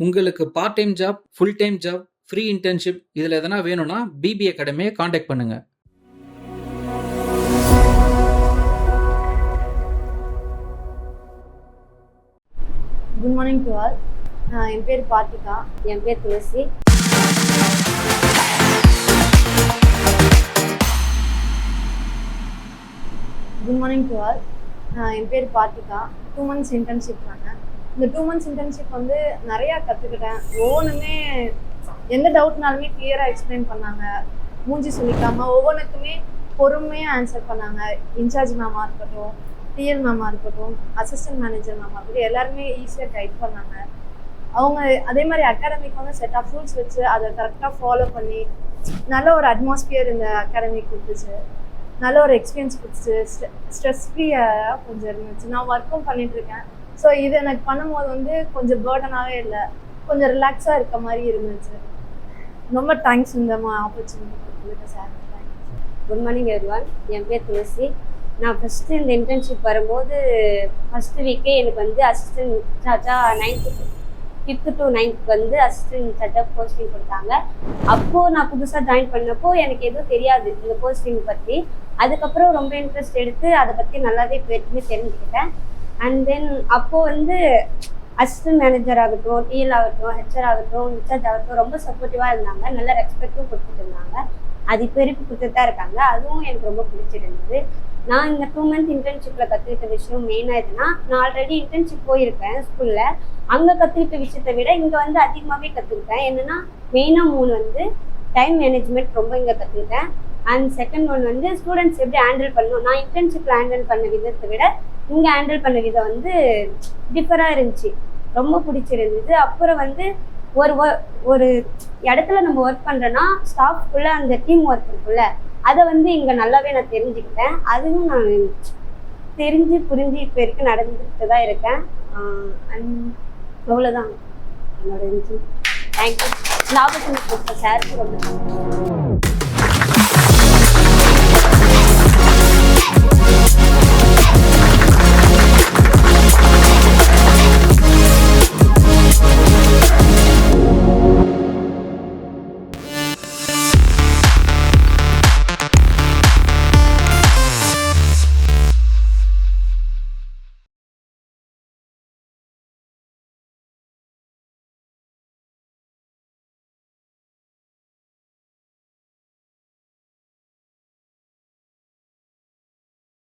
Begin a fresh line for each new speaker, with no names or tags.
உங்களுக்கு part time job, full time job, free internship இதில் எதனா வேணும்னா பிபி அகாடமியை காண்டாக்ட் பண்ணுங்க.
Good morning to all. என் பேர் பார்த்திகா.
என் பேர் Thulasi.
Good morning to all. என் பேர் பார்த்திகா. 2 months இன்டர்ன்ஷிப் பண்ணேன். இந்த 2 months இன்டர்ன்ஷிப் வந்து நிறையா கற்றுக்கிட்டேன். ஒவ்வொன்றுமே எந்த டவுட்னாலுமே கிளியராக எக்ஸ்பிளைன் பண்ணாங்க. மூஞ்சி சொல்லிக்காமல் ஒவ்வொன்றுக்குமே பொறுமையாக ஆன்சர் பண்ணாங்க. இன்சார்ஜ் மேமாக இருக்கட்டும், டிஎல் மேமாக இருக்கட்டும், அசிஸ்டன்ட் மேனேஜர் மேமாக இருக்கட்டும், எல்லாருமே ஈஸியாக கைட் பண்ணாங்க. அவங்க அதே மாதிரி அகாடமிக்கு வந்து செட் ஆஃப் ரூல்ஸ் வச்சு அதை கரெக்டாக ஃபாலோ பண்ணி நல்ல ஒரு அட்மாஸ்பியர் இந்த அகாடமிக் கொடுத்துச்சு. நல்ல ஒரு எக்ஸ்பீரியன்ஸ் கொடுத்துச்சு. ஸ்ட்ரெஸ் ஃப்ரீயாக கொஞ்சம் இருந்துச்சு. நான் ஒர்க்கும் பண்ணிகிட்ருக்கேன். ஸோ இது எனக்கு பண்ணும்போது வந்து கொஞ்சம் பேர்டனாகவே இல்லை, கொஞ்சம் ரிலாக்ஸாக இருக்க மாதிரி இருந்துச்சு. ரொம்ப தேங்க்ஸ் இந்த ஆப்பர்ச்சுனிட்டி கொடுத்துருக்கு சார்.
Good morning everyone. என் பேர் துளசி. நான் ஃபஸ்ட்டு இந்த இன்டர்ன்ஷிப் வரும்போது ஃபஸ்ட்டு வீக்கே எனக்கு வந்து அசிஸ்டன்ட் இன்சார்ஜாக 5th to 9th வந்து அசிஸ்டன்ட் இன்சார்ஜாக போஸ்டிங் கொடுத்தாங்க. அப்போது நான் புதுசாக ஜாயின் பண்ணப்போ எனக்கு எதுவும் தெரியாது இந்த போஸ்டிங் பற்றி. அதுக்கப்புறம் ரொம்ப இன்ட்ரெஸ்ட் எடுத்து அதை பற்றி நல்லாவே தெரிஞ்சுக்கிட்டேன். அண்ட் தென் அப்போது வந்து அசிஸ்டன்ட் மேனேஜர் ஆகட்டும், டிஎல் ஆகட்டும், ஹெச்ஆர் ஆகட்டும், இன்சார்ஜ் ஆகட்டும் ரொம்ப சப்போர்ட்டிவாக இருந்தாங்க. நல்ல ரெஸ்பெக்டும் கொடுத்துட்டு இருந்தாங்க. அது இப்போ வரைக்கும் கொடுத்துட்டு தான் இருக்காங்க. அதுவும் எனக்கு ரொம்ப பிடிச்சிருந்தது. நான் இந்த 2 month இன்டர்ன்ஷிப்பில் கற்றுக்கிட்ட விஷயம் மெயினாக எதுனா, நான் ஆல்ரெடி இன்டர்ன்ஷிப் போயிருக்கேன் ஸ்கூலில். அங்கே கற்றுக்கிட்ட விஷயத்தை விட இங்கே வந்து அதிகமாகவே கற்றுக்கிட்டேன். என்னென்னா மெயினாக 3 வந்து டைம் மேனேஜ்மெண்ட் ரொம்ப இங்கே கற்றுக்கிட்டேன். அண்ட் செகண்ட் ஒன் வந்து ஸ்டூடெண்ட்ஸ் எப்படி ஹேண்டில் பண்ணணும். நான் இன்டர்ன்ஷிப்பில் ஹேண்டில் பண்ண விதத்தை விட இங்கே ஹேண்டில் பண்ண விதம் வந்து டிஃபராக இருந்துச்சு. ரொம்ப பிடிச்சிருந்தது. அப்புறம் வந்து ஒரு இடத்துல நம்ம ஒர்க் பண்ணுறோன்னா ஸ்டாஃப்குள்ளே அந்த டீம் ஒர்க் இருக்குல்ல, அதை வந்து இங்கே நல்லாவே நான் தெரிஞ்சுக்கிட்டேன். அதுவும் நான் தெரிஞ்சு புரிஞ்சு இப்போ வரைக்கும் நடந்துக்கிட்டு தான் இருக்கேன். அண்ட் அவ்வளோதான் என்னோட இருந்துச்சு. தேங்க்யூ. இந்த ஆப்பர்ச்சுனிட்டி சாருக்கு ரொம்ப